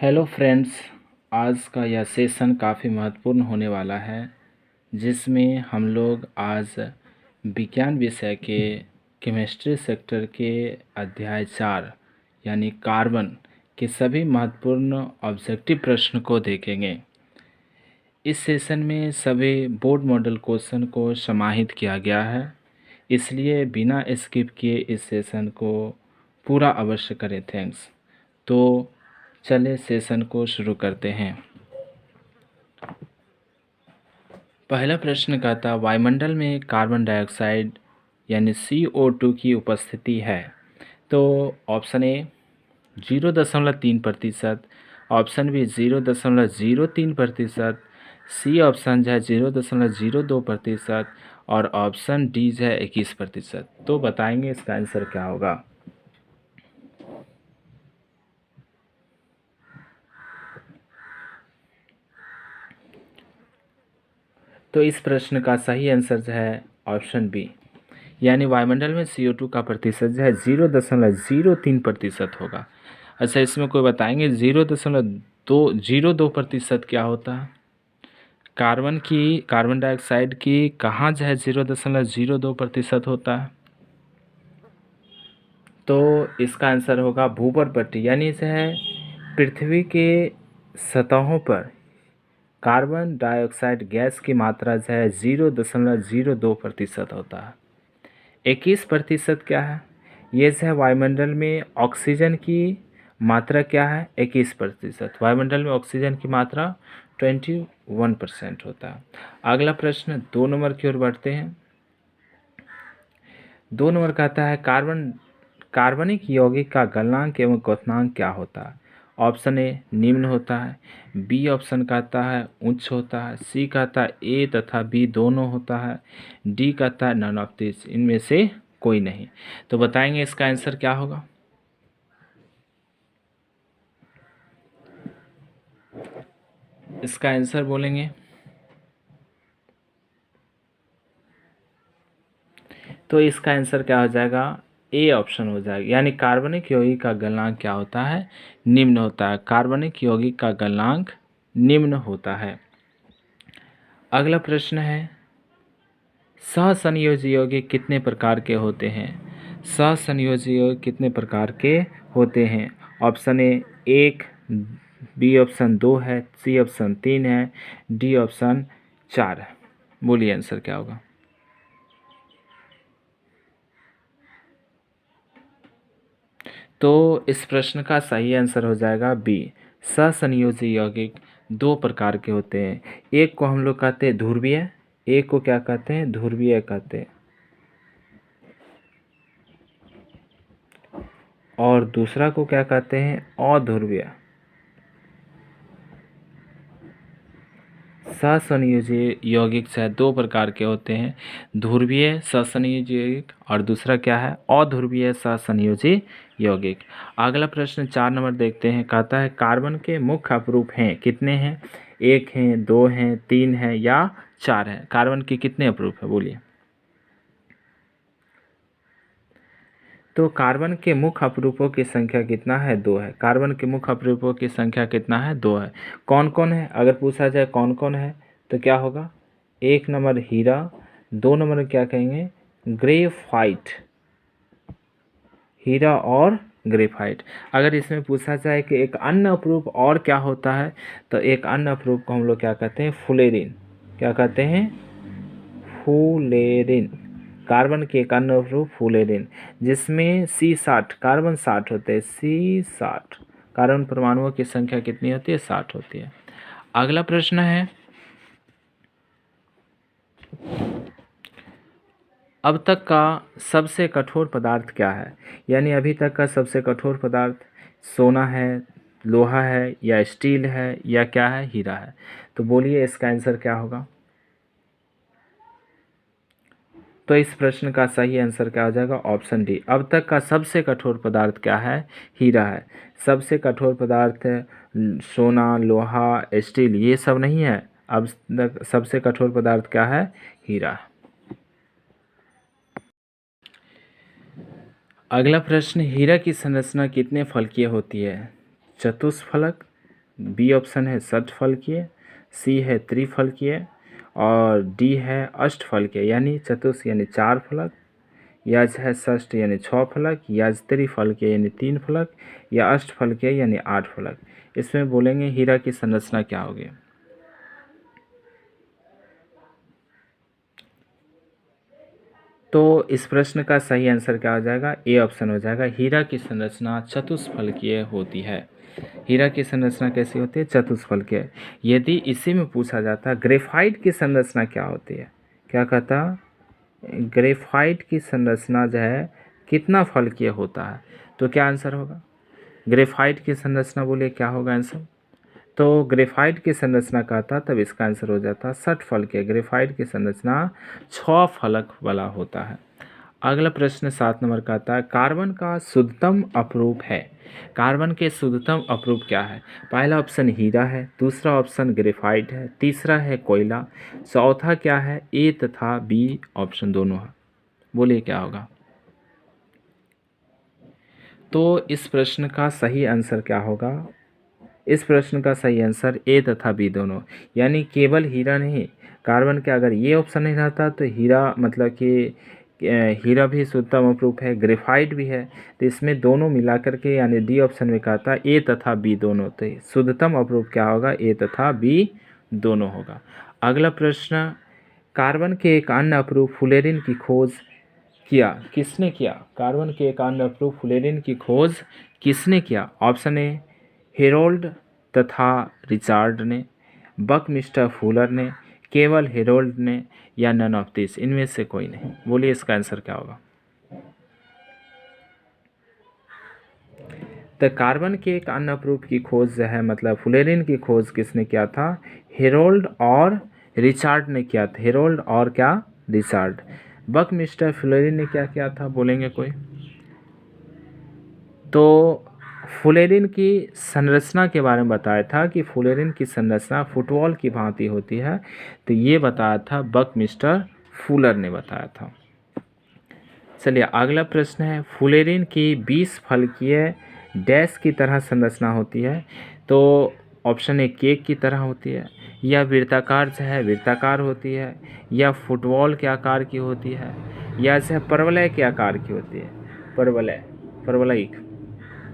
Hello friends. आज का यह सेशन काफ़ी महत्वपूर्ण होने वाला है, जिसमें हम लोग आज विज्ञान विषय के केमिस्ट्री सेक्टर के अध्याय 4 यानी कार्बन के सभी महत्वपूर्ण ऑब्जेक्टिव प्रश्न को देखेंगे। इस सेशन में सभी बोर्ड मॉडल क्वेश्चन को समाहित किया गया है, इसलिए बिना स्किप किए इस सेशन को पूरा अवश्य करें। थैंक्स। तो चलिए सेशन को शुरू करते हैं। पहला प्रश्न कहता है वायुमंडल में कार्बन डाइऑक्साइड यानी CO2 की उपस्थिति है। तो option A 0.3%, option B 0.03%, C option जो है 0.02% और ऑप्शन डी जो है 21%। तो बताएंगे इसका आंसर क्या होगा। तो इस प्रश्न का सही आंसर जो है ऑप्शन बी, यानी वायुमंडल में CO2 का प्रतिशत जो है 0.03% होगा। अच्छा, इसमें कोई बताएंगे 0.02% क्या होता है। कार्बन डाइऑक्साइड की कहाँ जो है 0.02% होता है। तो इसका आंसर होगा भूपर पट्टी, यानी जो है पृथ्वी के सतहों पर कार्बन डाइऑक्साइड गैस की मात्रा जो है 0.02% होता है। 21% क्या है, ये जो है वायुमंडल में ऑक्सीजन की मात्रा क्या है 21%। वायुमंडल में ऑक्सीजन की मात्रा 21% होता है। अगला प्रश्न 2 नंबर की ओर बढ़ते हैं। 2 नंबर कहता है कार्बनिक यौगिक का गलनांक एवं क्वथनांक क्या होता है। ऑप्शन ए निम्न होता है, बी ऑप्शन कहता है उच्च होता है, सी कहता है ए तथा बी दोनों होता है, डी कहता है नन ऑफ दिस, इनमें से कोई नहीं। तो बताएंगे इसका आंसर क्या होगा। इसका आंसर बोलेंगे तो इसका आंसर क्या हो जाएगा, ए ऑप्शन हो जाएगा, यानी कार्बनिक यौगिक का गलनांक क्या होता है, निम्न होता है। कार्बनिक यौगिक का गलनांक निम्न होता है। अगला प्रश्न है सहसंयोजी यौगिक कितने प्रकार के होते हैं। सहसंयोजी यौगिक कितने प्रकार के होते हैं। ऑप्शन ए 1, बी ऑप्शन 2 है, सी ऑप्शन 3 है, डी ऑप्शन 4 है। बोलिए आंसर क्या होगा। तो इस प्रश्न का सही आंसर हो जाएगा बी, सहसंयोजी यौगिक 2 प्रकार के होते हैं। एक को हम लोग कहते हैं ध्रुवीय, एक को क्या कहते हैं ध्रुवीय कहते हैं, और दूसरा को क्या कहते हैं अध्रुवीय। सहसंयोजी यौगिक से 2 प्रकार के होते हैं, ध्रुवीय सहसंयोजी यौगिक और दूसरा क्या है अध्रुवीय सहसंयोजी यौगिक। अगला प्रश्न 4 नंबर देखते हैं। कहता है कार्बन के मुख्य अपरूप हैं कितने हैं। 1 हैं, 2 हैं, 3 हैं या 4 हैं। कार्बन के कितने अपरूप है बोलिए। तो कार्बन के मुख्य अपरूपों की संख्या कितना है 2 है। कार्बन के मुख्य अपरूपों की संख्या कितना है 2 है। कौन कौन है, अगर पूछा जाए कौन कौन है तो क्या होगा। 1 नंबर हीरा, 2 नंबर क्या कहेंगे ग्रेफाइट, हीरा और ग्रेफाइट। अगर इसमें पूछा जाए कि एक अन्य अपरूप और क्या होता है तो एक अन्य अपरूप को हम लोग क्या कहते हैं फुलेरिन। क्या कहते हैं फुलेरिन। कार्बन के एक अन्य अपरूप फुलेरिन, जिसमें C60 कार्बन 60 होते हैं। C60 कार्बन परमाणुओं की संख्या कितनी होती है 60 होती है। अगला प्रश्न है अब तक का सबसे कठोर पदार्थ क्या है। यानी अभी तक का सबसे कठोर पदार्थ सोना है, लोहा है या स्टील है या क्या है हीरा है। तो बोलिए इसका आंसर क्या होगा। तो इस प्रश्न का सही आंसर क्या हो जाएगा ऑप्शन डी, अब तक का सबसे कठोर पदार्थ क्या है हीरा है। सबसे कठोर पदार्थ सोना, लोहा, स्टील ये सब नहीं है। अब तक सबसे कठोर पदार्थ क्या है हीरा। अगला प्रश्न हीरा की संरचना कितने फलकीय होती है। चतुष्फलक, बी ऑप्शन है षटफलकीय, सी है त्रिफलकीय और डी है अष्टफलकीय यानी चतुर्थ यानी 4 फलक, या है षष्ठ यानी 6 फलक, या त्रिफलकीय यानी 3 फलक, या अष्टफलकीय यानी 8 फलक। इसमें बोलेंगे हीरा की संरचना क्या होगी। तो इस प्रश्न का सही आंसर क्या हो जाएगा, ए ऑप्शन हो जाएगा। हीरा की संरचना चतुष्फलकीय होती है। हीरा की संरचना कैसी होती है, चतुष्फलकीय। यदि इसी में पूछा जाता ग्रेफाइट की संरचना क्या होती है, क्या कहता, ग्रेफाइट की संरचना जो है कितना फलकीय होता है, तो क्या आंसर होगा, ग्रेफाइट की संरचना बोलिए क्या होगा आंसर। तो ग्रेफाइट की संरचना कहता तब इसका आंसर हो जाता षटफलकीय। ग्रेफाइट की संरचना 6 फलक वाला होता है। अगला प्रश्न 7 नंबर का आता है कार्बन का शुद्धतम अपरूप है। कार्बन के शुद्धतम अपरूप क्या है। पहला ऑप्शन हीरा है, दूसरा ऑप्शन ग्रेफाइट है, तीसरा है कोयला, चौथा क्या है, ए तथा बी ऑप्शन दोनों है। बोलिए क्या होगा। तो इस प्रश्न का सही आंसर क्या होगा, इस प्रश्न का सही आंसर ए तथा बी दोनों, यानी केवल हीरा नहीं, कार्बन के अगर ये ऑप्शन नहीं रहता तो हीरा मतलब कि हीरा भी शुद्धतम अपरूप है, ग्रेफाइट भी है, तो इसमें दोनों मिलाकर के यानी डी ऑप्शन में कहा था ए तथा बी दोनों, तो शुद्धतम अपरूप क्या होगा, ए तथा बी दोनों होगा। अगला प्रश्न कार्बन के एक अन्य अपरूप फुलेरिन की खोज किया, किसने किया। कार्बन के एक अन्य अपरूप फुलेरिन की खोज किसने किया। ऑप्शन ए हेरोल्ड तथा रिचार्ड ने, बकमिस्टर फुलर ने, केवल हेरोल्ड ने, या नन ऑफ दिस, इनमें से कोई नहीं। बोलिए इसका आंसर क्या होगा। तो कार्बन के एक अन्य अपरूप की खोज जो है मतलब फुलेरिन की खोज किसने किया था, हेरोल्ड और रिचार्ड ने किया था। हेरोल्ड और क्या, रिचार्ड। बकमिस्टर फुलेरिन ने क्या किया था, बोलेंगे कोई। तो फुलेरिन की संरचना के बारे में बताया था कि फुलेरिन की संरचना फुटबॉल की भांति होती है, तो ये बताया था बकमिस्टर फुलर ने बताया था। चलिए अगला प्रश्न है फुलेरिन की 20 फलकीय डैश की तरह संरचना होती है। तो ऑप्शन ए केक की तरह होती है, या वृत्ताकार जो है वृत्ताकार होती है, या फुटबॉल के आकार की होती है, या जो है परवलय के आकार की होती है, परवलय, परवलयिक।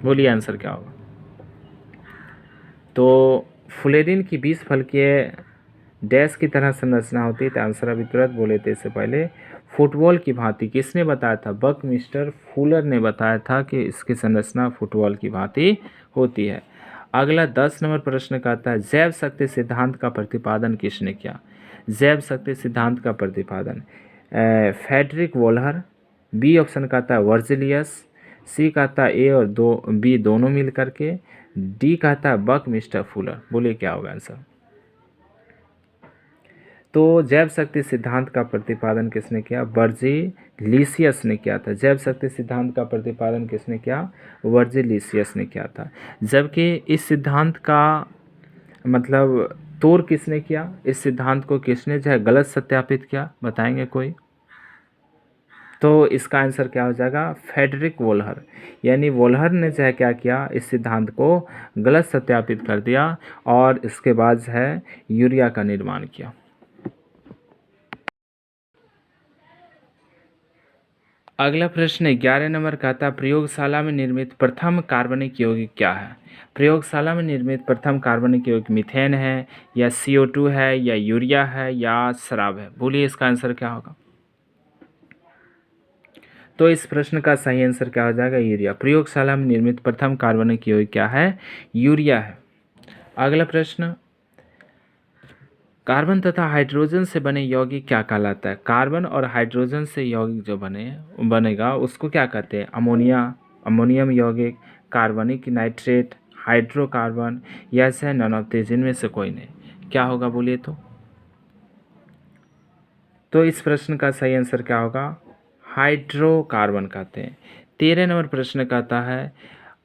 बोलिए आंसर क्या होगा। तो फुलेरिन की 20 फलकीय डैश की तरह संरचना होती है, तो आंसर अभी तुरंत बोले थे इससे पहले फुटबॉल की भांति। किसने बताया था, बकमिस्टर फुलर ने बताया था कि इसकी संरचना फुटबॉल की भांति होती है। अगला 10 नंबर प्रश्न का आता है जैव शक्ति सिद्धांत का प्रतिपादन किसने किया। जैव शक्ति सिद्धांत का प्रतिपादन फ्रेडरिक वोल्हर, बी ऑप्शन का आता है वर्जिलियस, सी का आता है ए और दो बी दोनों मिल करके, डी का आता है बकमिस्टर फुलर। बोलिए क्या होगा आंसर। तो जैव शक्ति सिद्धांत का प्रतिपादन किसने किया, वर्जिलियस ने किया था। जैव शक्ति सिद्धांत का प्रतिपादन किसने किया, वर्जिलियस ने किया था। जबकि इस सिद्धांत का मतलब तोड़ किसने किया, इस सिद्धांत को किसने जो है गलत सत्यापित किया, बताएंगे कोई। तो इसका आंसर क्या हो जाएगा, फ्रेडरिक वोल्हर, यानी वोल्हर ने जो है क्या किया, इस सिद्धांत को गलत सत्यापित कर दिया और इसके बाद जो है यूरिया का निर्माण किया। अगला प्रश्न 11 नंबर का था प्रयोगशाला में निर्मित प्रथम कार्बनिक यौगिक क्या है। प्रयोगशाला में निर्मित प्रथम कार्बनिक यौगिक मीथेन है, या CO2 है, या यूरिया है, या शराब है। बोलिए इसका आंसर क्या होगा। तो इस प्रश्न का सही आंसर क्या हो जाएगा, यूरिया। प्रयोगशाला में निर्मित प्रथम कार्बनिक यौगिक क्या है, यूरिया है। अगला प्रश्न कार्बन तथा हाइड्रोजन से बने यौगिक क्या कहलाता है। कार्बन और हाइड्रोजन से यौगिक जो बनेगा उसको क्या कहते हैं, अमोनिया, अमोनियम यौगिक, कार्बनिक नाइट्रेट, हाइड्रोकार्बन, या ऐसे नन ऑफ दिस, इनमें से कोई नहीं। क्या होगा बोलिए तो इस प्रश्न का सही आंसर क्या होगा, हाइड्रोकार्बन कहते हैं। 13 नंबर प्रश्न कहता है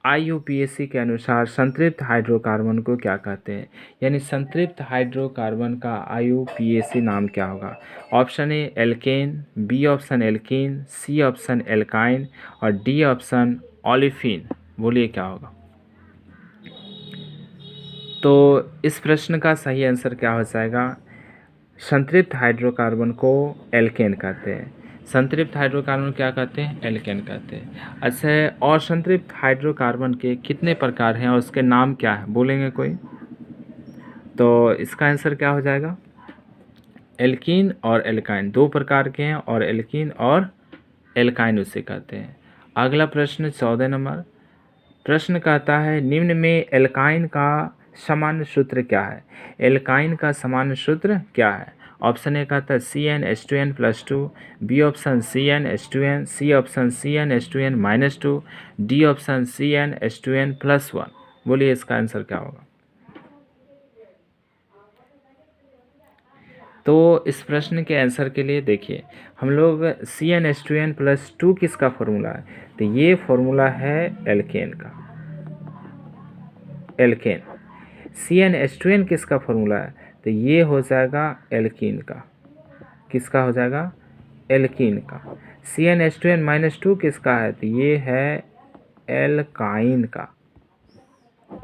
IUPAC के अनुसार संतृप्त हाइड्रोकार्बन को क्या कहते हैं, यानी संतृप्त हाइड्रोकार्बन का IUPAC नाम क्या होगा। Option A alkane, B option alkene, C option alkyne, और डी ऑप्शन ओलिफिन। बोलिए क्या होगा। तो इस प्रश्न का सही आंसर क्या हो जाएगा? संतृप्त हाइड्रोकार्बन को एल्केन कहते हैं। संतृप्त हाइड्रोकार्बन क्या कहते हैं? एल्केन कहते हैं। अच्छा, और संतृप्त हाइड्रोकार्बन के कितने प्रकार हैं और उसके नाम क्या है, बोलेंगे कोई? तो इसका आंसर क्या हो जाएगा? एल्कीन और एल्काइन, दो प्रकार के हैं, और एल्कीन और एल्काइन उसे कहते हैं। अगला प्रश्न 14 नंबर प्रश्न कहता है निम्न में एल्काइन का सामान्य सूत्र क्या है? एल्काइन का सामान्य सूत्र क्या है? ऑप्शन ए कहता है CnH2n+2, B option CnH2n, C option CnH2n-2, D option CnH2n+1। बोलिए इसका आंसर क्या होगा? तो इस प्रश्न के आंसर के लिए देखिए, हम लोग CnH2n+2 किसका फॉर्मूला है? तो ये फॉर्मूला है एल्केन का, एल्केन। CnH2n किसका फॉर्मूला है? तो ये हो जाएगा एल्कीन का। किसका हो जाएगा? एल्कीन का। CnH2n-2 किसका है? तो ये है एल्काइन का।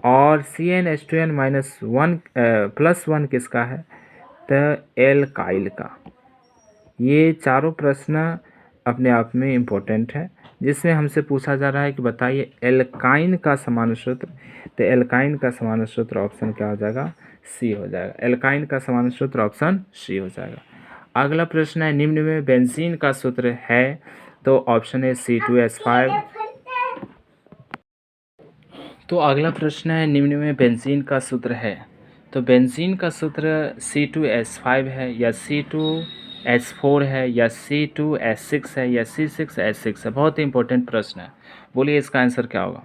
और CnH2n-1+1 किसका है? तो एल्काइल का। ये चारों प्रश्न अपने आप में इम्पोर्टेंट है, जिसमें हमसे पूछा जा रहा है कि बताइए एल्काइन का सामान्य सूत्र। तो एल्काइन का सामान्य सूत्र ऑप्शन क्या हो जाएगा? सी हो जाएगा। एल्काइन का सामान्य सूत्र ऑप्शन सी हो जाएगा। अगला प्रश्न है निम्न में बेंजीन का सूत्र है? तो ऑप्शन है C2H5। तो अगला प्रश्न है निम्न में बेंजीन का सूत्र है? तो बेंजीन का सूत्र C2H5 है, या C2H4 है, या C2H6 है, या C6H6 है? बहुत ही इंपॉर्टेंट प्रश्न है। बोलिए इसका आंसर क्या होगा?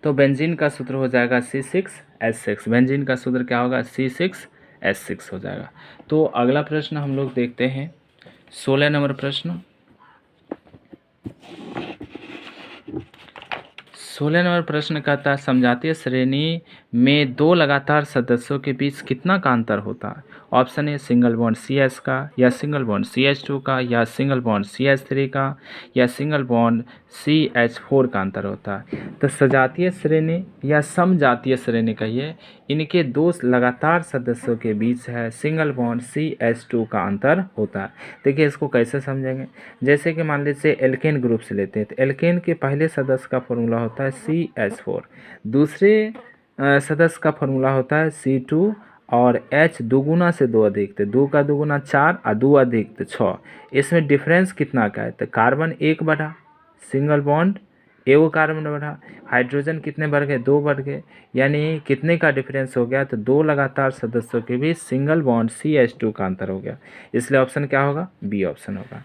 तो बेंजीन का सूत्र हो जाएगा C6H6। बेंजीन का सूत्र क्या होगा? C6H6 हो जाएगा। तो अगला प्रश्न हम लोग देखते हैं 16 नंबर प्रश्न। 16 नंबर प्रश्न कहता है समजातीय श्रेणी में दो लगातार सदस्यों के बीच कितना का अंतर होता है? Option a single bond CH का, या सिंगल बॉन्ड CH2 का, या सिंगल बॉन्ड CH3 का, या सिंगल बॉन्ड CH4 का अंतर होता है। तो सजातीय श्रेणी या समजातीय श्रेणी कहिए, इनके दो लगातार सदस्यों के बीच है सिंगल बॉन्ड CH2 का अंतर होता है। देखिए इसको कैसे समझेंगे, जैसे कि मान लीजिए एल्केन ग्रुप से लेते हैं, तो एल्केन के पहले सदस्य का फॉर्मूला होता है CH4, दूसरे सदस्य का फॉर्मूला होता है C2, और H दुगुना से दो अधिक, तो दो का दुगुना 4 और दो अधिक तो 6। इसमें डिफरेंस कितना का है? तो कार्बन एक बढ़ा, सिंगल बॉन्ड एगो कार्बन बढ़ा, हाइड्रोजन कितने बढ़ गए? 2 बढ़ गए, यानी कितने का डिफरेंस हो गया? तो दो लगातार सदस्यों के बीच सिंगल बॉन्ड CH2 का अंतर हो गया। इसलिए ऑप्शन क्या होगा? बी ऑप्शन होगा।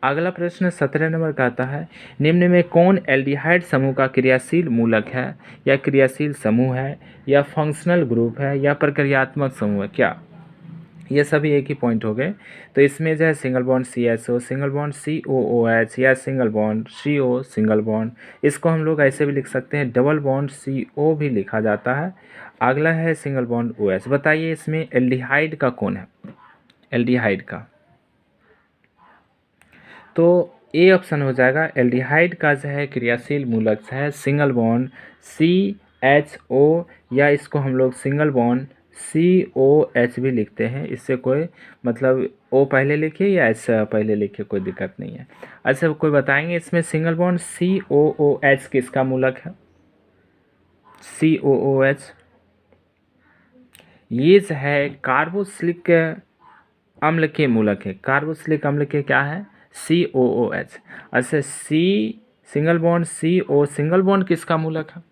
अगला प्रश्न 17 नंबर का आता है निम्न में कौन एल्डिहाइड समूह का क्रियाशील मूलक है, या क्रियाशील समूह है, या फंक्शनल ग्रुप है, या प्रक्रियात्मक समूह है? क्या ये सभी एक ही पॉइंट हो गए? तो इसमें जो है single bond CSO, single bond COOH, या single bond CO, single bond, इसको हम लोग ऐसे भी लिख सकते हैं, डबल बॉन्ड CO भी लिखा जाता है। अगला है सिंगल बॉन्ड OH। बताइए इसमें एल्डिहाइड का कौन है? एल्डिहाइड का तो ए ऑप्शन हो जाएगा। एल्डिहाइड का जो है क्रियाशील मूलक है सिंगल बॉन्ड CHO, या इसको हम लोग सिंगल बॉन्ड COH भी लिखते हैं। इससे कोई मतलब O पहले लिखिए या H पहले लिखिए, कोई दिक्कत नहीं है। अच्छा कोई बताएंगे इसमें सिंगल बॉन्ड COOH किसका मूलक है? COOH ये जो है कार्बोक्सिलिक अम्ल के मूलक है। कार्बोक्सिलिक अम्ल के क्या है? COOH। अच्छा C single bond CO single bond किसका मूलक है?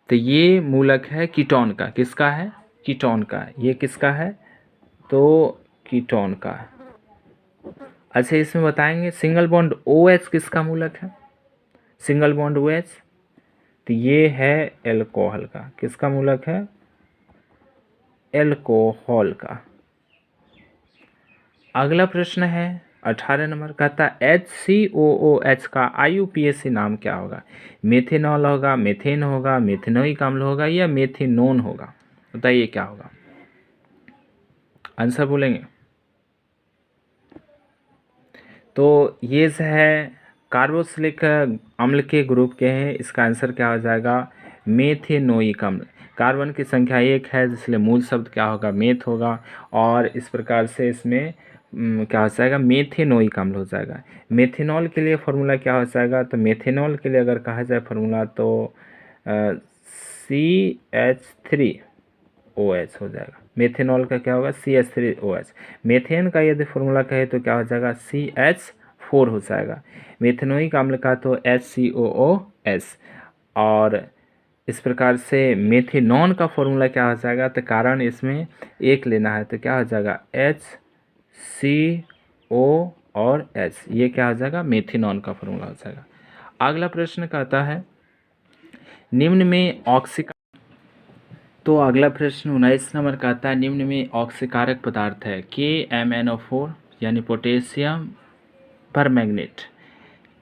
तो ये मूलक है कीटोन का। किसका है? कीटोन का। ये किसका है? तो कीटोन का। अच्छा इसमें बताएंगे सिंगल बॉन्ड OH किसका मूलक है? सिंगल बॉन्ड OH तो ये है एल्कोहल का। किसका मूलक है? एल्कोहल का। अगला प्रश्न है 18 नंबर कहता है HCOOH का IUPAC नाम क्या होगा? मेथेनॉल होगा, मेथेन होगा, मेथेनोइक अम्ल होगा, या मेथेनोन होगा? बताइए क्या होगा? आंसर बोलेंगे? तो ये जो है कार्बोक्सिलिक अम्ल के ग्रुप के हैं। इसका आंसर क्या हो जाएगा? मेथेनोइक अम्ल। कार्बन की संख्या 1 है, इसलिए मूल शब्द क्या होगा, मेथ होगा। और इस प्रकार से इसमें क्या हो जाएगा, मेथेनोइक अम्ल हो जाएगा। मेथेनॉल के लिए फॉर्मूला क्या हो जाएगा, तो मेथेनॉल के लिए अगर कहा जाए फॉर्मूला तो CH3OH हो जाएगा। मेथेनॉल का क्या होगा, CH3OH। मेथेन का यदि फॉर्मूला कहे तो क्या हो जाएगा, CH4 हो जाएगा। मेथेनोइक अम्ल का तो HCOOS। और इस प्रकार से मेथेनॉन का फॉर्मूला क्या हो जाएगा, तो कारण इसमें एक लेना है तो क्या हो जाएगा, HCO और H, ये क्या हो जाएगा, मेथेनॉन का फॉर्मूला हो जाएगा। अगला प्रश्न कहता है निम्न में तो अगला प्रश्न 19 नंबर का आता है, निम्न में ऑक्सीकारक पदार्थ है KMnO4 यानी potassium permanganate,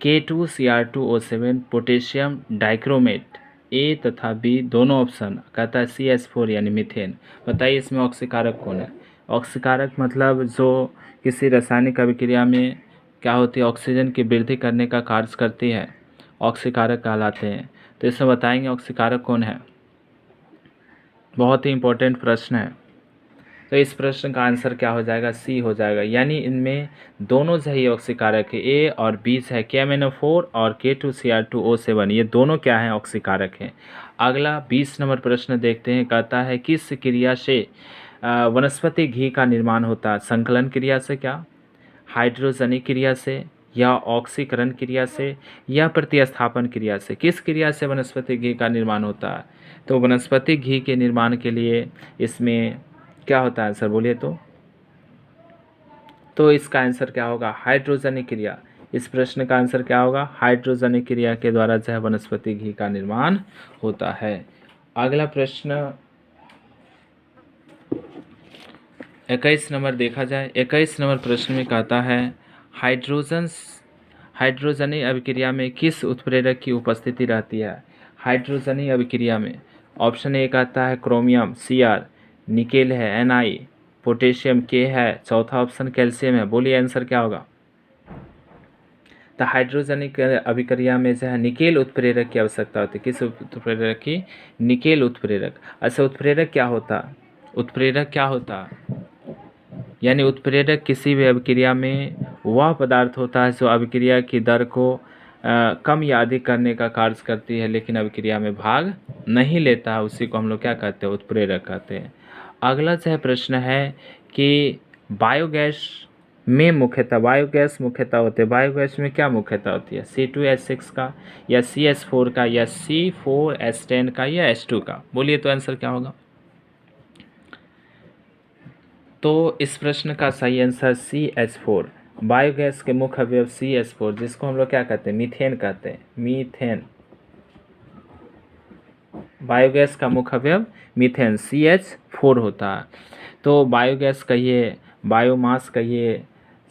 K2Cr2O7 potassium dichromate, A तथा B दोनों ऑप्शन कहता है CH4 यानी मीथेन। बताइए इसमें ऑक्सीकारक कौन है। ऑक्सीकारक मतलब जो किसी रासायनिक अभिक्रिया में क्या होती है, ऑक्सीजन की वृद्धि करने का कार्य करती है, ऑक्सीकारक कहलाते हैं। तो इसमें बताएंगे ऑक्सीकारक कौन है। बहुत ही इंपॉर्टेंट प्रश्न है। तो इस प्रश्न का आंसर क्या हो जाएगा, सी हो जाएगा। यानी इनमें दोनों सही ऑक्सीकारक है, ए और बी है KMnO4 और K2Cr2O7, ये दोनों क्या हैं, ऑक्सीकारक हैं। अगला 20 नंबर प्रश्न देखते हैं, कहता है किस क्रिया से वनस्पति घी का निर्माण होता है। संकलन क्रिया से, क्या हाइड्रोजनीय क्रिया से, या ऑक्सीकरण क्रिया से, या प्रतिस्थापन क्रिया से। किस क्रिया से वनस्पति घी का निर्माण होता है। तो वनस्पति घी के निर्माण के लिए इसमें क्या होता है आंसर बोलिए तो इसका आंसर क्या होगा, हाइड्रोजनीय क्रिया। इस प्रश्न का आंसर क्या होगा, हाइड्रोजनीय क्रिया के द्वारा जो है वनस्पति घी का निर्माण होता है। अगला प्रश्न 21 नंबर देखा जाए। 21 नंबर प्रश्न में कहता है हाइड्रोजनीय अभिक्रिया में किस उत्प्रेरक की उपस्थिति रहती है। हाइड्रोजनीय अभिक्रिया में ऑप्शन ए कहता है क्रोमियम Cr, निकेल है Ni, पोटेशियम K है, चौथा ऑप्शन कैल्शियम है। बोलिए आंसर क्या होगा। तो हाइड्रोजनिक अभिक्रिया में जो है निकेल उत्प्रेरक की आवश्यकता होती है। किस उत्प्रेरक की, निकेल उत्प्रेरक। अच्छा उत्प्रेरक क्या होता, उत्प्रेरक क्या होता, यानी उत्प्रेरक किसी भी अभिक्रिया में वह पदार्थ होता है जो अभिक्रिया की दर को कम या अधिक करने का कार्य करती है, लेकिन अभिक्रिया में भाग नहीं लेता है, उसी को हम लोग क्या कहते हैं, उत्प्रेरक कहते हैं। अगला जो है प्रश्न है कि बायोगैस में मुख्यतः, बायोगैस मुख्यतः होते हैं, बायोगैस में क्या मुख्यतः होती है, C2H6 का, या CH4 का, या C4H10 का, या H2 का। बोलिए तो आंसर क्या होगा। तो इस प्रश्न का सही आंसर CH4। बायोगैस के मुख्य अवयव CH4, जिसको हम लोग क्या कहते हैं, मीथेन कहते हैं, मीथेन। बायोगैस का मुख्य अवयव मीथेन CH4 होता है। तो बायोगैस कहिए, बायोमास कहिए,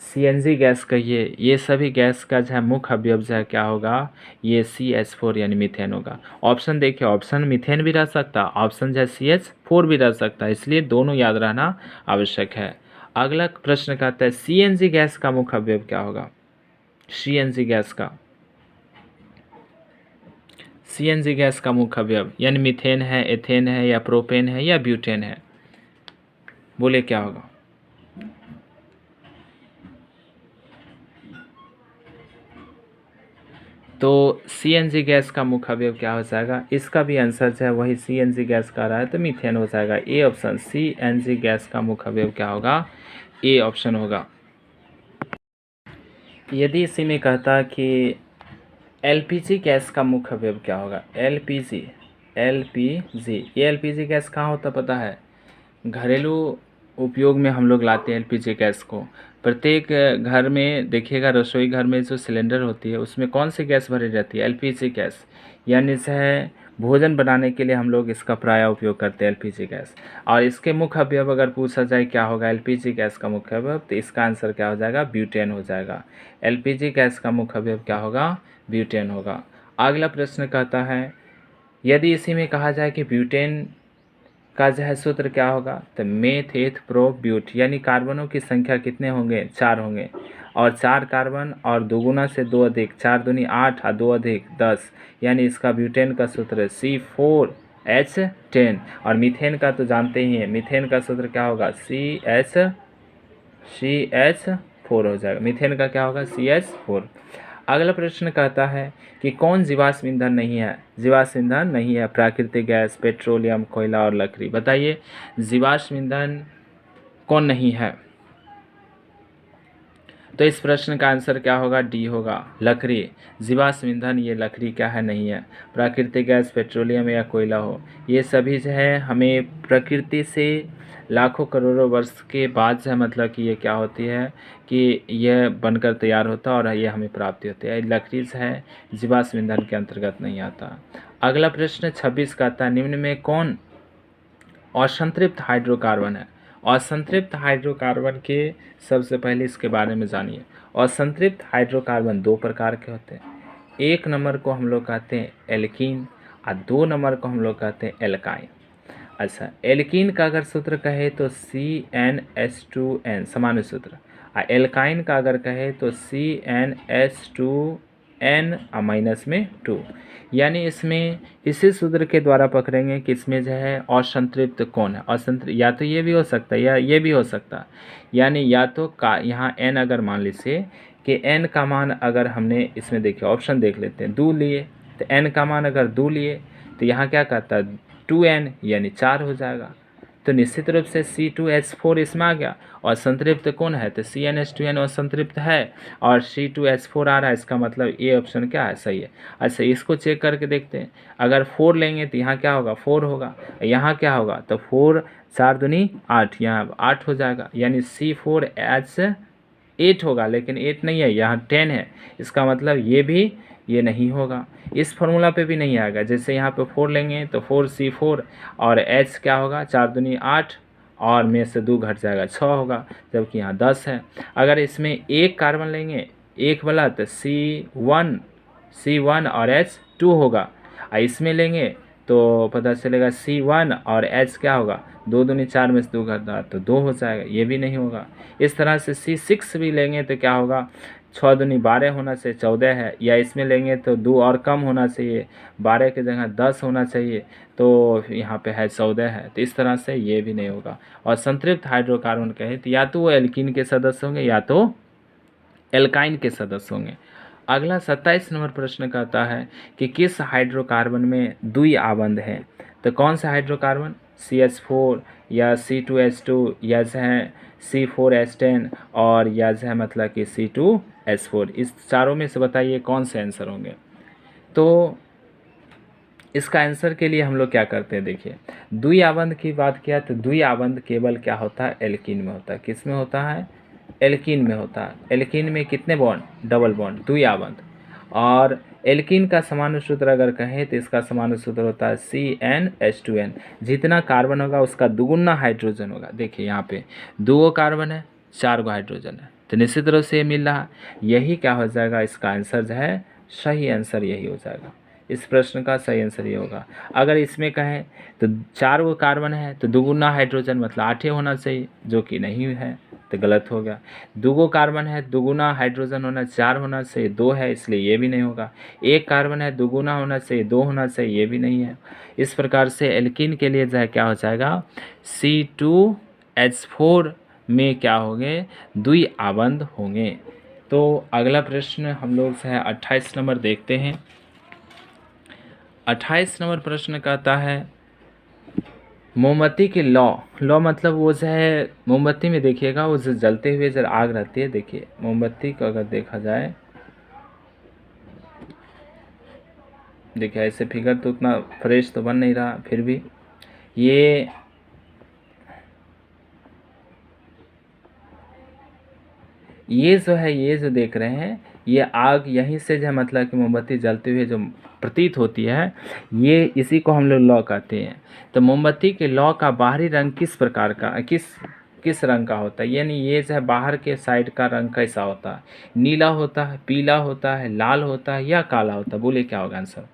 CNG गैस कहिए, ये सभी गैस का जो है मुख्य अवयव जो है क्या होगा, ये CH4 यानी मीथेन होगा। ऑप्शन देखिए, ऑप्शन मीथेन भी रह सकता, ऑप्शन जो है CH4 भी रह सकता है, इसलिए दोनों याद रहना आवश्यक है। अगला प्रश्न कहता है CNG गैस का मुख्य अवयव क्या होगा। CNG गैस का, CNG गैस का मुख्य अवयव यानी मीथेन है, एथेन है, या प्रोपेन है, या ब्यूटेन है। बोले क्या होगा। तो CNG गैस का मुख्य अवयव क्या हो जाएगा, इसका भी आंसर जो है वही CNG गैस का रहा है तो मीथेन हो जाएगा। ए ऑप्शन, CNG गैस का मुख्य अवयव क्या होगा, ए ऑप्शन होगा। यदि इसी में कहता कि LPG गैस का मुख्य अवयव क्या होगा, LPG, ये LPG गैस कहाँ होता पता है, घरेलू उपयोग में हम लोग लाते हैं LPG गैस को। प्रत्येक घर में देखिएगा, रसोई घर में जो सिलेंडर होती है उसमें कौन सी गैस भरी रहती है, LPG गैस। यानी से भोजन बनाने के लिए हम लोग इसका प्रायः उपयोग करते हैं LPG गैस। और इसके मुख्य अवयव अगर पूछा जाए क्या होगा LPG गैस का मुख्य अवयव, तो इसका आंसर क्या हो जाएगा, ब्यूटेन हो जाएगा। LPG गैस का मुख्य अवयव क्या होगा, ब्यूटेन होगा। अगला प्रश्न कहता है यदि इसी में कहा जाए कि ब्यूटेन का जो है सूत्र क्या होगा, तो मेथ एथ प्रो ब्यूट, यानी कार्बनों की संख्या कितने होंगे, 4 होंगे। और 4 कार्बन और दोगुना से 2 अधिक, 4 दूनी 8 और 2 अधिक 10, यानी इसका ब्यूटेन का सूत्र C4H10। और मीथेन का तो जानते ही हैं, मीथेन का सूत्र क्या होगा, CH4 हो जाएगा। मीथेन का क्या होगा, CH4। अगला प्रश्न कहता है कि कौन जीवाश्म ईंधन नहीं है। जीवाश्म ईंधन नहीं है प्राकृतिक गैस, पेट्रोलियम, कोयला और लकड़ी। बताइए जीवाश्म ईंधन कौन नहीं है। तो इस प्रश्न का आंसर क्या होगा, डी होगा, लकड़ी। जीवाश्म ईंधन ये लकड़ी क्या है, नहीं है। प्राकृतिक गैस, पेट्रोलियम या कोयला हो, ये सभी जो है हमें प्रकृति से लाखों करोड़ों वर्ष के बाद जो है मतलब कि ये क्या होती है कि यह बनकर तैयार होता है और ये हमें प्राप्ति होती है। लकड़ी जो है जीवाश्म ईंधन के अंतर्गत नहीं आता। अगला प्रश्न 26 का आता है, निम्न में कौन असंतृप्त हाइड्रोकार्बन है। असंतृप्त हाइड्रोकार्बन के सबसे पहले इसके बारे में जानिए। असंतृप्त हाइड्रोकार्बन 2 प्रकार के होते हैं। एक नंबर को हम लोग कहते हैं एल्कीन और 2 नंबर को हम लोग कहते हैं एल्काइन। अच्छा, एल्कीन का अगर सूत्र कहे तो CnH2n, सामान्य सूत्र। और एल्काइन का अगर कहे तो CnH2n -2, यानी इसमें इसी सूत्र के द्वारा पकड़ेंगे कि इसमें जो है असंतृप्त कौन है। असंतृप्त या तो ये भी हो सकता है या ये भी हो सकता है, यानी या तो का यहाँ n अगर मान लीजिए कि n का मान अगर हमने इसमें देखिए ऑप्शन देख लेते हैं, 2 लिए तो n का मान अगर 2 लिए तो यहाँ क्या कहता है 2n यानी 4 हो जाएगा। तो निश्चित रूप से C2H4 इसमें आ गया। और संतृप्त कौन है तो CnH2n असंतृप्त है और C2H4 आ रहा है, इसका मतलब ये ऑप्शन क्या है, सही है। अच्छा, इसको चेक करके देखते हैं। अगर 4 लेंगे तो यहाँ क्या होगा 4 होगा, यहाँ क्या होगा तो 4 4 दूनी 8, यहाँ 8 हो जाएगा, यानी C4H8 होगा, लेकिन 8 नहीं है, यहाँ 10 है। इसका मतलब ये नहीं होगा, इस फॉर्मूला पे भी नहीं आएगा। जैसे यहाँ पे 4 लेंगे तो 4C4 और H क्या होगा 4 दूनी 8 और में से 2 घट जाएगा 6 होगा, जबकि यहाँ 10 है। अगर इसमें एक कार्बन लेंगे एक वाला तो C1 और H2 होगा, और इसमें लेंगे तो पता चलेगा C1 और H क्या होगा 2 दूनी 4 में से 2 घटा तो 2 हो जाएगा, ये भी नहीं होगा। इस तरह से C6 भी लेंगे तो क्या होगा 6 दूनी 12 होना चाहिए 14 है, या इसमें लेंगे तो 2 और कम होना चाहिए, 12 की जगह 10 होना चाहिए, तो यहाँ पे है 14 है, तो इस तरह से ये भी नहीं होगा। और संतृप्त हाइड्रोकार्बन कहे तो या तो वो एल्कीन के सदस्य होंगे या तो एल्काइन के सदस्य होंगे। अगला 27 नंबर प्रश्न कहता है कि किस हाइड्रोकार्बन में द्वि आबंध है। तो कौन सा हाइड्रोकार्बन, CH4 या C2H2 या जो है C4H10 और या जो है मतलब कि C2H4, इस चारों में से बताइए कौन से आंसर होंगे। तो इसका आंसर के लिए हम लोग क्या करते हैं, देखिए द्वि आबंध की बात किया तो द्वि आबंध केवल क्या होता है एल्कीन में होता है। किस में होता है, एल्कीन में होता है। एल्कीन में कितने बॉन्ड, डबल बॉन्ड, द्वि आबंध। और एल्कीन का सामान्य सूत्र अगर कहें तो इसका सामान्य सूत्र होता है CnH2n। जितना कार्बन होगा उसका दुगुना हाइड्रोजन होगा। देखिए यहाँ पे 2 कार्बन है 4 हाइड्रोजन है, तो निश्चित रूप से ये मिल रहा है। यही क्या हो जाएगा, इसका आंसर जो है सही आंसर यही हो जाएगा। इस प्रश्न का सही आंसर ये होगा। अगर इसमें कहें तो 4 कार्बन है तो दुगुना हाइड्रोजन मतलब 8 होना चाहिए, जो कि नहीं है तो गलत हो गया। 2 कार्बन है दुगुना हाइड्रोजन होना 4 होना चाहिए, 2 है इसलिए ये भी नहीं होगा। 1 कार्बन है दुगुना होना चाहिए 2 होना चाहिए, ये भी नहीं है। इस प्रकार से एल्कीन के लिए जो है क्या हो जाएगा C2H4 में क्या होंगे द्वि आबंध होंगे। तो अगला प्रश्न हम लोग जो है 28 नंबर देखते हैं। 28 नंबर प्रश्न कहता है मोमबत्ती के लौ मतलब वो जो है मोमबत्ती में देखिएगा वो जो जलते हुए जब आग रहती है, देखिए मोमबत्ती को अगर देखा जाए, देखिए ऐसे फिगर तो उतना फ्रेश तो बन नहीं रहा, फिर भी ये जो है ये जो देख रहे हैं ये आग यहीं से जो है मतलब कि मोमबत्ती जलते हुए जो प्रतीत होती है, ये इसी को हम लोग लौ कहते हैं। तो मोमबत्ती के लौ का बाहरी रंग किस प्रकार का किस रंग का होता है, यानी ये जो है बाहर के साइड का रंग कैसा होता है, नीला होता है, पीला होता है, लाल होता है या काला होता है, बोलिए क्या होगा आंसर।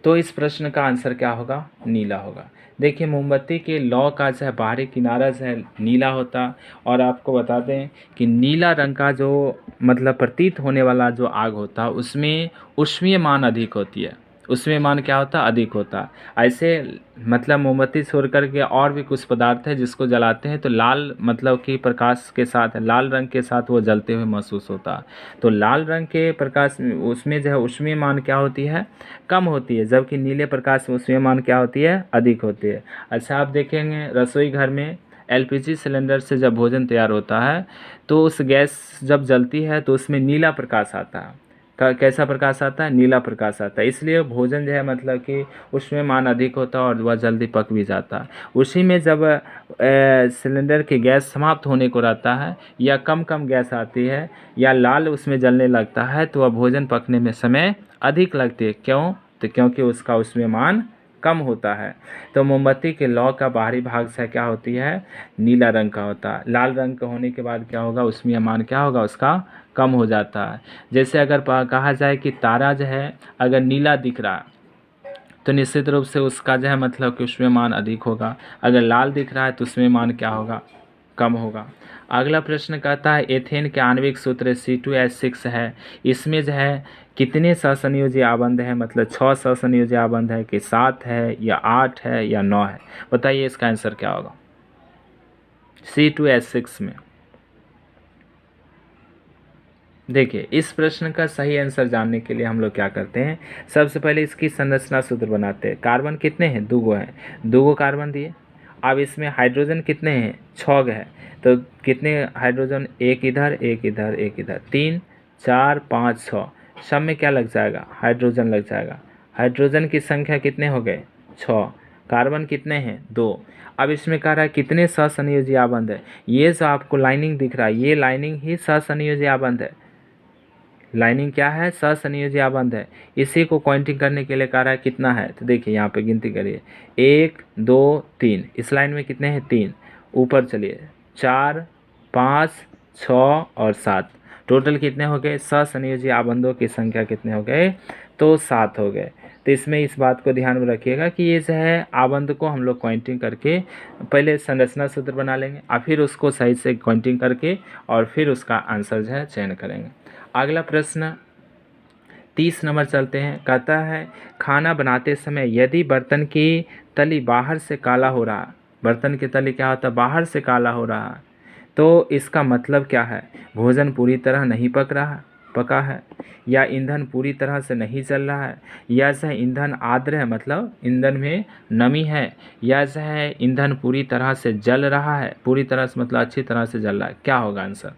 तो इस प्रश्न का आंसर क्या होगा? नीला होगा। देखिए मोमबत्ती के लौ का जो है बाहरी किनारा जो है नीला होता, और आपको बता दें कि नीला रंग का जो मतलब प्रतीत होने वाला जो आग होता है उसमें ऊष्मीय मान अधिक होती है। उसमें मान क्या होता? अधिक होता। ऐसे मतलब मोमबत्ती छोड़ कर के और भी कुछ पदार्थ है जिसको जलाते हैं तो लाल मतलब कि प्रकाश के साथ, लाल रंग के साथ वो जलते हुए महसूस होता। तो लाल रंग के प्रकाश उसमें जो है ऊष्मीय मान क्या होती है? कम होती है, जबकि नीले प्रकाश में उसमें मान क्या होती है? अधिक होती है। अच्छा आप देखेंगे रसोई घर में एलपीजी सिलेंडर से जब भोजन तैयार होता है तो उस गैस जब जलती है तो उसमें नीला प्रकाश आता है। कैसा प्रकाश आता है? नीला प्रकाश आता है। इसलिए भोजन जो है मतलब कि उसमें मान अधिक होता है और वह जल्दी पक भी जाता है। उसी में जब सिलेंडर की गैस समाप्त होने को रहता है या कम कम गैस आती है या लाल उसमें जलने लगता है तो वह भोजन पकने में समय अधिक लगती है। क्यों? तो क्योंकि उसका उसमें मान कम होता है। तो मोमबत्ती के लौ का बाहरी भाग से क्या होती है? नीला रंग का होता है। लाल रंग का होने के बाद क्या होगा? उसमें मान क्या होगा? उसका कम हो जाता है। जैसे अगर कहा जाए कि तारा जो है अगर नीला दिख रहा है तो निश्चित रूप से उसका जो है मतलब कि उसमें मान अधिक होगा। अगर लाल दिख रहा है तो उसमें मान क्या होगा? कम होगा। अगला प्रश्न कहता है एथेन के आणविक सूत्र C2H6 है, इसमें जो है कितने सहसंयोजी आबंध है? मतलब 6 सहसंयोजी आबंध है कि 7 है या 8 है या 9 है? बताइए इसका आंसर क्या होगा C2H6 में? देखिए इस प्रश्न का सही आंसर जानने के लिए हम लोग क्या करते हैं, सबसे पहले इसकी संरचना सूत्र बनाते हैं। कार्बन कितने हैं? 2 हैं, 2 कार्बन दिए। अब इसमें हाइड्रोजन कितने हैं? 6 है। तो कितने हाइड्रोजन? एक इधर एक इधर एक इधर, 3 4 5 6। सब में क्या लग जाएगा? हाइड्रोजन लग जाएगा। हाइड्रोजन की संख्या कितने हो गए? 6। कार्बन कितने हैं? 2। अब इसमें कह रहा है कितने सहसंयोजी आबंध है? ये जो आपको लाइनिंग दिख रहा है ये लाइनिंग ही सहसंयोजी आबंध है। लाइनिंग क्या है? सहसंयोजी आबंध है। इसी को काउंटिंग करने के लिए कह रहा है कितना है, तो देखिए यहाँ पे गिनती करिए 1 2 3। इस लाइन में कितने हैं? 3। ऊपर चलिए 4 5 6 और 7। टोटल कितने हो गए? सहसंयोजी आबंधों की संख्या कितने हो गए? तो 7 हो गए। तो इसमें इस बात को ध्यान में रखिएगा कि ये जो है आबंध को हम लोग काउंटिंग करके पहले संरचना सूत्र बना लेंगे और फिर उसको सही से काउंटिंग करके और फिर उसका आंसर जो है चयन करेंगे। अगला प्रश्न 30 नंबर चलते हैं। कहता है खाना बनाते समय यदि बर्तन की तली बाहर से काला हो रहा, बर्तन की तली क्या होता है? बाहर से काला हो रहा है, तो इसका मतलब क्या है? भोजन पूरी तरह नहीं पका है, या ईंधन पूरी तरह से नहीं जल रहा है, या जो है ईंधन आर्द्र है मतलब ईंधन में नमी है, या जो है ईंधन पूरी तरह से जल रहा है, पूरी तरह से मतलब अच्छी तरह से जल रहा है। क्या होगा आंसर?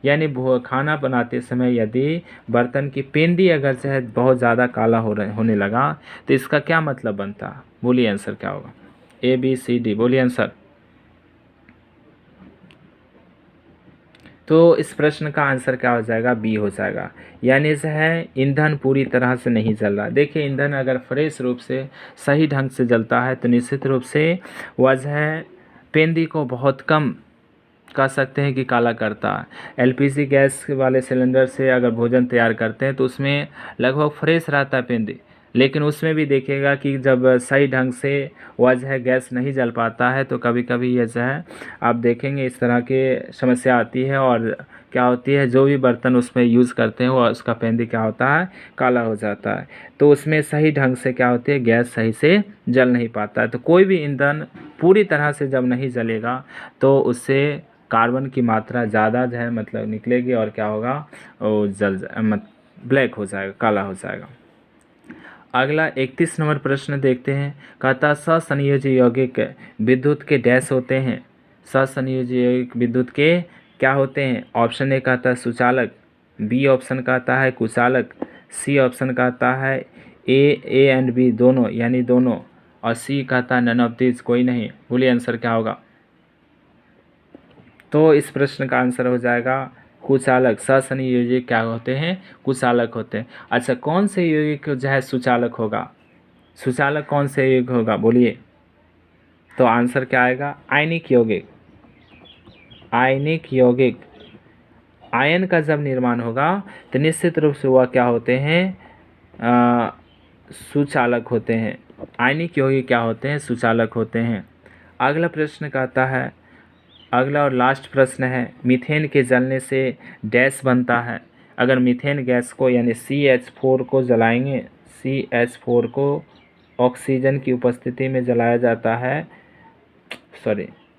यानी खाना बनाते समय यदि बर्तन की पेंदी अगर जो है बहुत ज़्यादा काला होने लगा तो इसका क्या मतलब बनता? बोलिए आंसर क्या होगा? ABCD बोलिए आंसर। तो इस प्रश्न का आंसर क्या हो जाएगा? बी हो जाएगा। यानी जो है ईंधन पूरी तरह से नहीं जल रहा। देखिए ईंधन अगर फ्रेश रूप से सही ढंग से जलता है तो निश्चित रूप से वह जो है पेंदी को बहुत कम कह सकते हैं कि काला करता है। एलपीजी गैस वाले सिलेंडर से अगर भोजन तैयार करते हैं तो उसमें लगभग फ्रेश रहता है पेंदी, लेकिन उसमें भी देखिएगा कि जब सही ढंग से वह जो है गैस नहीं जल पाता है तो कभी कभी ये जो है आप देखेंगे इस तरह की समस्या आती है। और क्या होती है, जो भी बर्तन उसमें यूज़ करते हैं वो उसका पेंदी क्या होता है? काला हो जाता है। तो उसमें सही ढंग से क्या होती है? गैस सही से जल नहीं पाता है। तो कोई भी ईंधन पूरी तरह से जब नहीं जलेगा तो उससे कार्बन की मात्रा ज़्यादा जो है मतलब निकलेगी और क्या होगा? वो ब्लैक हो जाएगा, काला हो जाएगा। अगला 31 नंबर प्रश्न देखते हैं। कहता ससंयोजी यौगिक विद्युत के डैश होते हैं। ससंयोजी यौगिक विद्युत के क्या होते हैं? ऑप्शन ए कहता है सुचालक, बी ऑप्शन कहता है कुचालक, सी ऑप्शन कहता है ए एंड बी दोनों यानी दोनों, और सी कहता है नन ऑफ दिस कोई नहीं। बोलिए आंसर क्या होगा? तो इस प्रश्न का आंसर हो जाएगा कुचालक। ससंयोजी क्या होते हैं? कुचालक होते हैं। अच्छा कौन से यौगिक जो है सुचालक होगा? सुचालक कौन से यौगिक होगा बोलिए? तो आंसर क्या आएगा? आयनिक यौगिक। आयनिक यौगिक। आयन का जब निर्माण होगा तो निश्चित रूप से वह क्या होते हैं? सुचालक होते हैं। आयनिक यौगिक क्या होते हैं? सुचालक होते हैं। अगला प्रश्न कहता है, अगला और लास्ट प्रश्न है, मीथेन के जलने से डैश बनता है। अगर मीथेन गैस को यानी CH4 को जलाएंगे, CH4 को ऑक्सीजन की उपस्थिति में जलाया जाता है,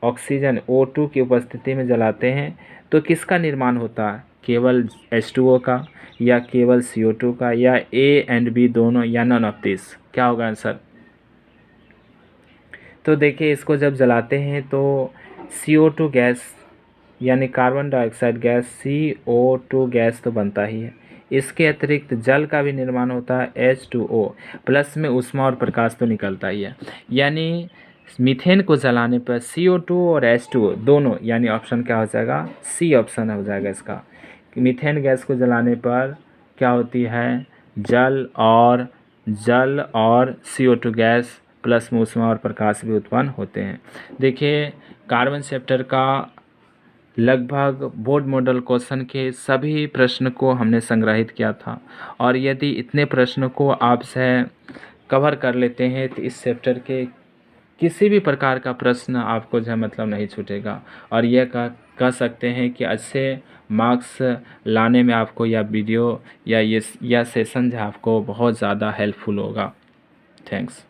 ऑक्सीजन O2 की उपस्थिति में जलाते हैं तो किसका निर्माण होता है? केवल H2O का, या केवल CO2 का, या A एंड B दोनों, या नन ऑफ दिस? क्या होगा आंसर? तो देखिए, इसको जब जलाते हैं तो CO2 गैस यानी carbon dioxide gas, CO2 gas तो बनता ही है। इसके अतिरिक्त जल का भी निर्माण होता है, H2O, प्लस में ऊष्मा और प्रकाश तो निकलता ही है। यानी मीथेन को जलाने पर CO2 और H2O दोनों, यानी ऑप्शन क्या हो जाएगा? सी ऑप्शन हो जाएगा इसका। मीथेन गैस को जलाने पर क्या होती है? जल और CO2 गैस प्लस में ऊष्मा और प्रकाश भी उत्पन्न होते हैं। देखिए, कार्बन चैप्टर का लगभग बोर्ड मॉडल क्वेश्चन के सभी प्रश्न को हमने संग्रहित किया था, और यदि इतने प्रश्नों को आप से कवर कर लेते हैं तो इस चैप्टर के किसी भी प्रकार का प्रश्न आपको जो है मतलब नहीं छूटेगा, और यह कह सकते हैं कि अच्छे मार्क्स लाने में आपको यह वीडियो या यह सेशन जो है आपको बहुत ज़्यादा हेल्पफुल होगा। थैंक्स।